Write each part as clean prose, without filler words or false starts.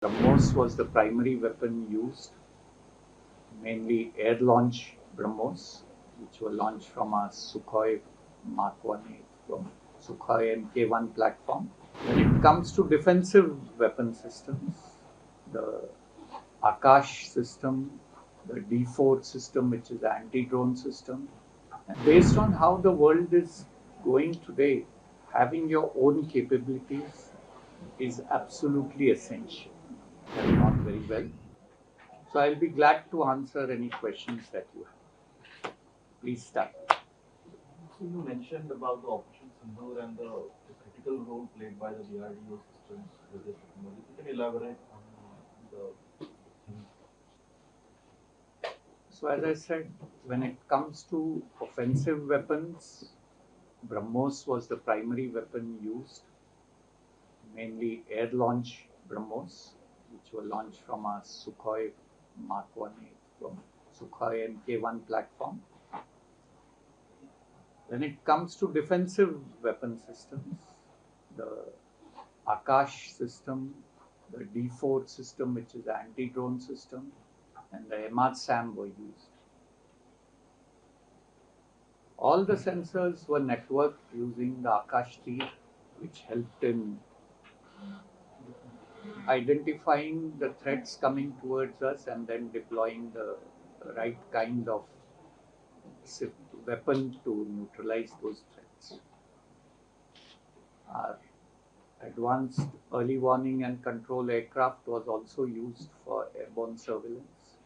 BrahMos was the primary weapon used, mainly air-launched BrahMos, which were launched from our Sukhoi Mark 1A from Sukhoi Mk1 platform. When it comes to defensive weapon systems, the Akash system, the D4 system, which is the anti-drone system, and based on how the world is going today, having your own capabilities is absolutely essential. Have gone very well. So I'll be glad to answer any questions that you have. Please start. So you mentioned about the Operation Sindoor and the critical role played by the DRDO systems with this technology. You can elaborate on the things. So as I said, when it comes to offensive weapons, BrahMos was the primary weapon used, mainly air-launched BrahMos, which were launched from our Sukhoi Mark 1A from Sukhoi Mk1 platform. When it comes to defensive weapon systems, the Akash system, the D4 system, which is the anti-drone system, and the MR-SAM were used. All the sensors were networked using the Akash tir, which helped in identifying the threats coming towards us and then deploying the right kind of weapon to neutralize those threats. Our advanced early warning and control aircraft was also used for airborne surveillance.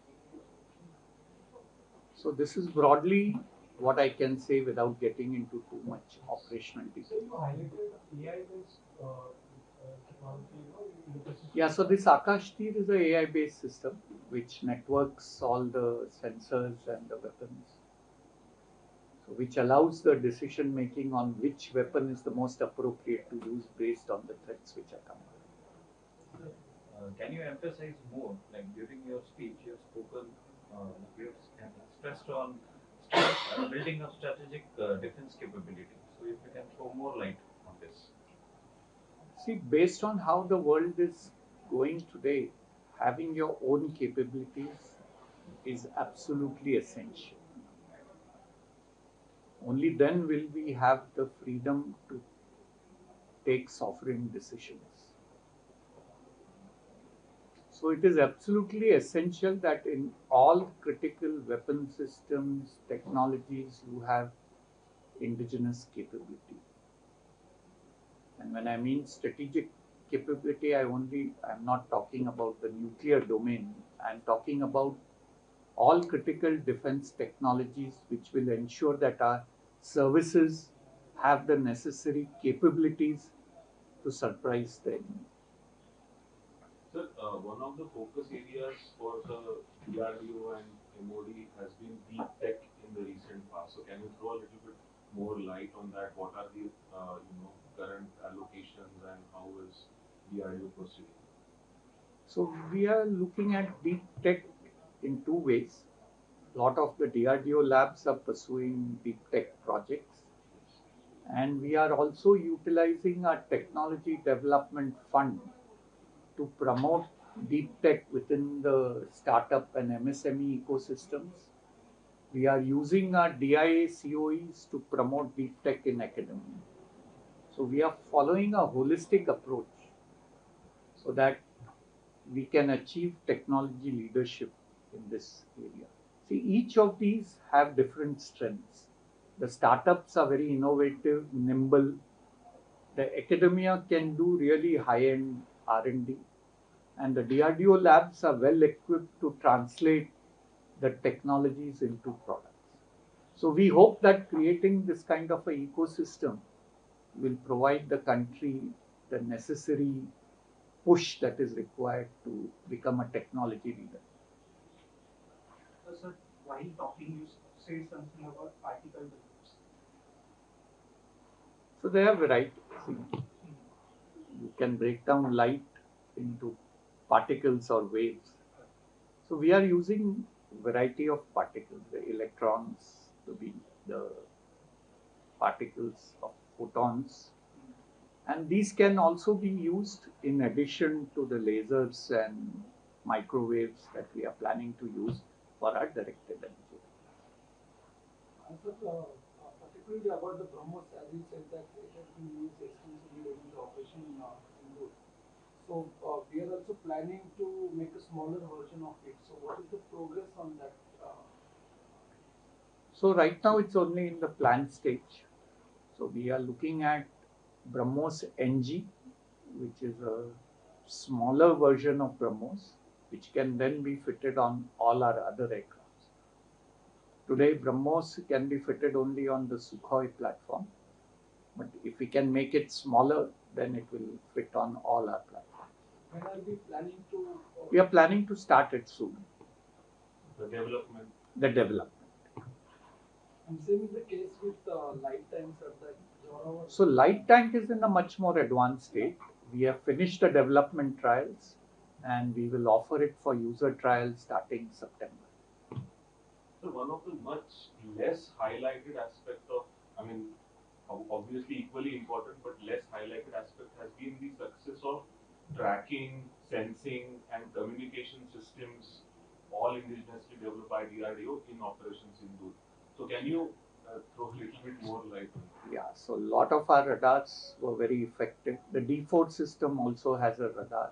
So this is broadly what I can say without getting into too much operational detail. You highlighted AI-based technology. Yeah, so this Akash tir is a AI-based system which networks all the sensors and the weapons, so which allows the decision making on which weapon is the most appropriate to use based on the threats which are coming. Can you emphasize more? Like during your speech, you have spoken, you have stressed on building a strategic defense capability. So if you can throw more light on this. See, based on how the world is going today, having your own capabilities is absolutely essential. Only then will we have the freedom to take sovereign decisions. So it is absolutely essential that in all critical weapon systems, technologies, you have indigenous capability. And when I mean strategic capability, I'm not talking about the nuclear domain. I'm talking about all critical defense technologies which will ensure that our services have the necessary capabilities to surprise the enemy. Sir, one of the focus areas for the DRDO and MOD has been deep tech in the recent past. So can you throw a little bit more light on that? What are the current allocations and how is DRDO proceeding? So we are looking at deep tech in two ways. A lot of the DRDO labs are pursuing deep tech projects, and we are also utilizing our technology development fund to promote deep tech within the startup and MSME ecosystems. We are using our DIA COEs to promote deep tech in academia. So we are following a holistic approach so that we can achieve technology leadership in this area. See, each of these have different strengths. The startups are very innovative, nimble. The academia can do really high-end R&D, and the DRDO labs are well equipped to translate the technologies into products. So we hope that creating this kind of an ecosystem will provide the country the necessary push that is required to become a technology leader. Sir, while talking, you said something about particle physics. So they have variety. You can break down light into particles or waves. So we are using variety of particles, the electrons, the particles of photons, And these can also be used in addition to the lasers and microwaves that we are planning to use for our directed energy. Sir, particularly about the BrahMos, as you said that it has been used extensively during the operation Sindoor. So we are also planning to make a smaller version of it. So what is the progress on that? So right now it's only in the plan stage. So we are looking at BrahMos NG, which is a smaller version of BrahMos, which can then be fitted on all our other aircrafts. Today, BrahMos can be fitted only on the Sukhoi platform, but if we can make it smaller, then it will fit on all our platforms. When are we planning to? We are planning to start it soon. The development. The development. And same is the case with light times at the Jora. So light tank is in a much more advanced state. We have finished the development trials and we will offer it for user trials starting September. So one of the much less highlighted aspect of, I mean, obviously equally important but less highlighted aspect has been the success of tracking, sensing and communication systems all indigenously developed by DRDO in Operation Sindoor. So can you throw a little bit more light on that? Yeah, so a lot of our radars were very effective. The D4 system also has a radar.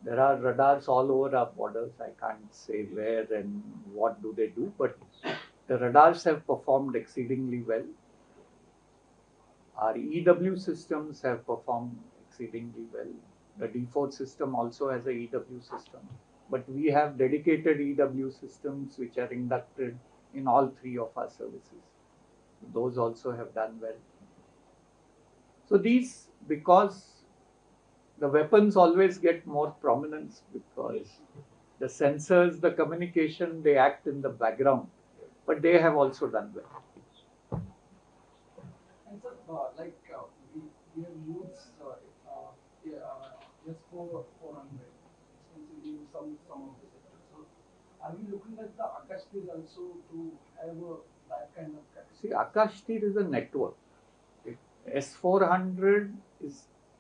There are radars all over our borders. I can't say where and what do they do, but the radars have performed exceedingly well. Our EW systems have performed exceedingly well. The D4 system also has a EW system, but we have dedicated EW systems which are inducted in all three of our services. Those also have done well. So these, because the weapons always get more prominence because the sensors, the communication, they act in the background, but they have also done well. And sir, we have used just for 400 extensively in some of the sectors. So are we looking at the Akash Tir also to have that kind of capacity? See, Akash Tir is a network. S400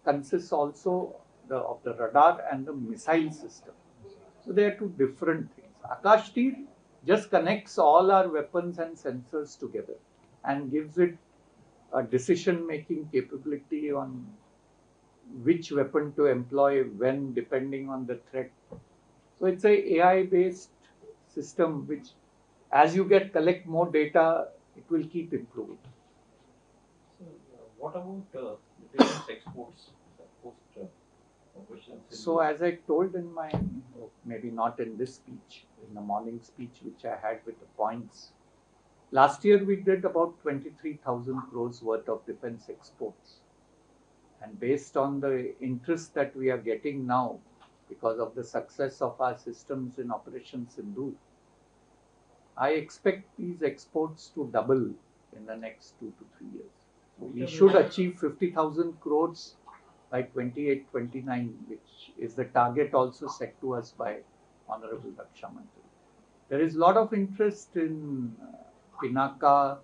consists also of the radar and the missile system. So they are two different things. Akash Tir just connects all our weapons and sensors together and gives it a decision-making capability on which weapon to employ when, depending on the threat. So it's a AI-based system which, as you collect more data, it will keep improving. So, what about the defense exports post Operation Sindoor? So as I told in my, maybe not in this speech, in the morning speech which I had with the points, last year we did about 23,000 crores worth of defense exports. And based on the interest that we are getting now, because of the success of our systems in Operation Sindoor, I expect these exports to double in the next 2 to 3 years. So we should achieve 50,000 crores by 28-29, which is the target also set to us by Honorable Raksha Mantri. There is a lot of interest in Pinaka,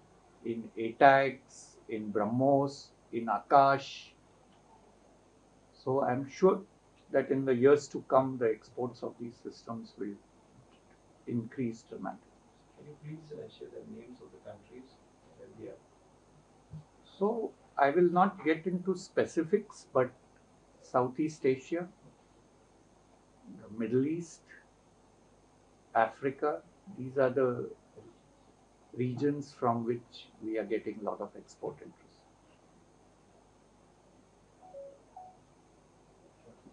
in ATAGs, in BrahMos, in Akash. So I'm sure that in the years to come, the exports of these systems will increase dramatically. Can you please share the names of the countries where we are? So I will not get into specifics, but Southeast Asia, the Middle East, Africa, these are the regions from which we are getting a lot of export interest.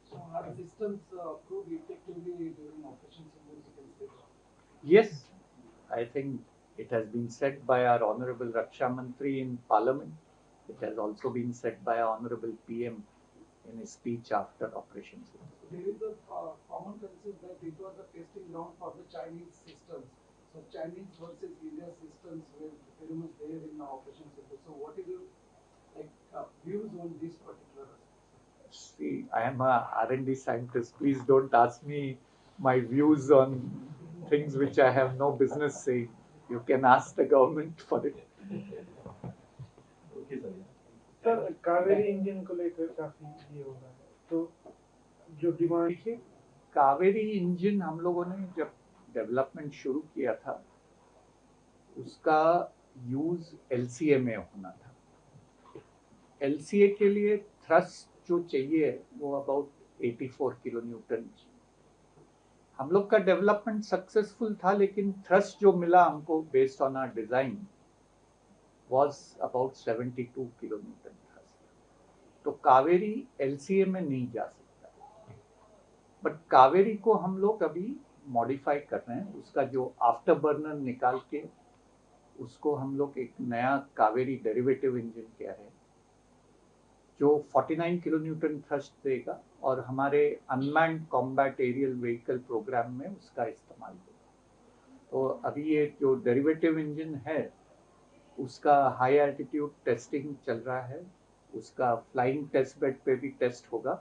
So our systems proved effectively during Operation Sindoor, we can say. Yes, I think it has been said by our Honorable Raksha Mantri in Parliament. It has also been said by our Honorable PM in his speech after Operation Sindoor. There is a common concept that it was a testing ground for the Chinese systems. So Chinese versus India systems were very much there in the Operation Sindoor. So what is your views on this particular aspect? See, I am a R&D scientist. Please don't ask me my views on things which I have no business saying. You can ask the government for it. Okay, sir. Sir Kaveri engine को लेकर काफी ये हो रहा है, तो जो demand देखिए, कावेरी इंजन हम लोगों ने जब डेवलपमेंट शुरू किया था उसका यूज एलसीए में होना था। एलसीए के लिए थ्रस्ट जो चाहिए वो अबाउट 84 किलो न्यूटन। हम लोग का डेवलपमेंट सक्सेसफुल था, लेकिन थ्रस्ट जो मिला हमको based on our design was about 72 kilo newton thrust. तो कावेरी एलसीए में नहीं जा सकता, बट कावेरी को हम लोग अभी मॉडिफाई कर रहे हैं। उसका जो आफ्टर बर्नर निकाल के उसको हम लोग एक नया कावेरी डेरिवेटिव इंजन कह रहे हैं, जो 49 किलो न्यूटन थ्रस्ट देगा और हमारे unmanned combat aerial vehicle program में उसका इस्तेमाल होगा। तो अभी ये जो डेरिवेटिव इंजन है उसका हाई एल्टीट्यूड टेस्टिंग चल रहा है, उसका फ्लाइंग टेस्ट बेड पे भी टेस्ट होगा,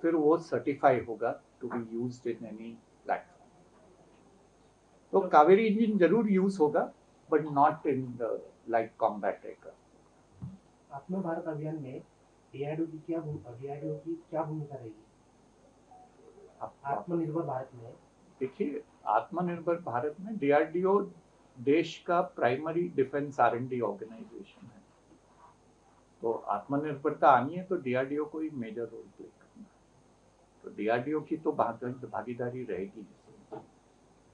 फिर वो सर्टिफाई होगा to be used in any platform. तो कावेरी इंजन जरूर यूज होगा, but not in the light combat aircraft. आत्मभारत अभियान में डीआरडीओ की क्या भूमिका रहेगी? आत्मनिर्भर भारत में देखिए, आत्मनिर्भर भारत में डीआरडीओ देश का प्राइमरी डिफेंस आर&डी ऑर्गेनाइजेशन है। तो आत्मनिर्भरता आनी है तो डीआरडीओ को ही मेजर रोल प्ले करना है। तो डीआरडीओ की तो भागीदारी रहेगी।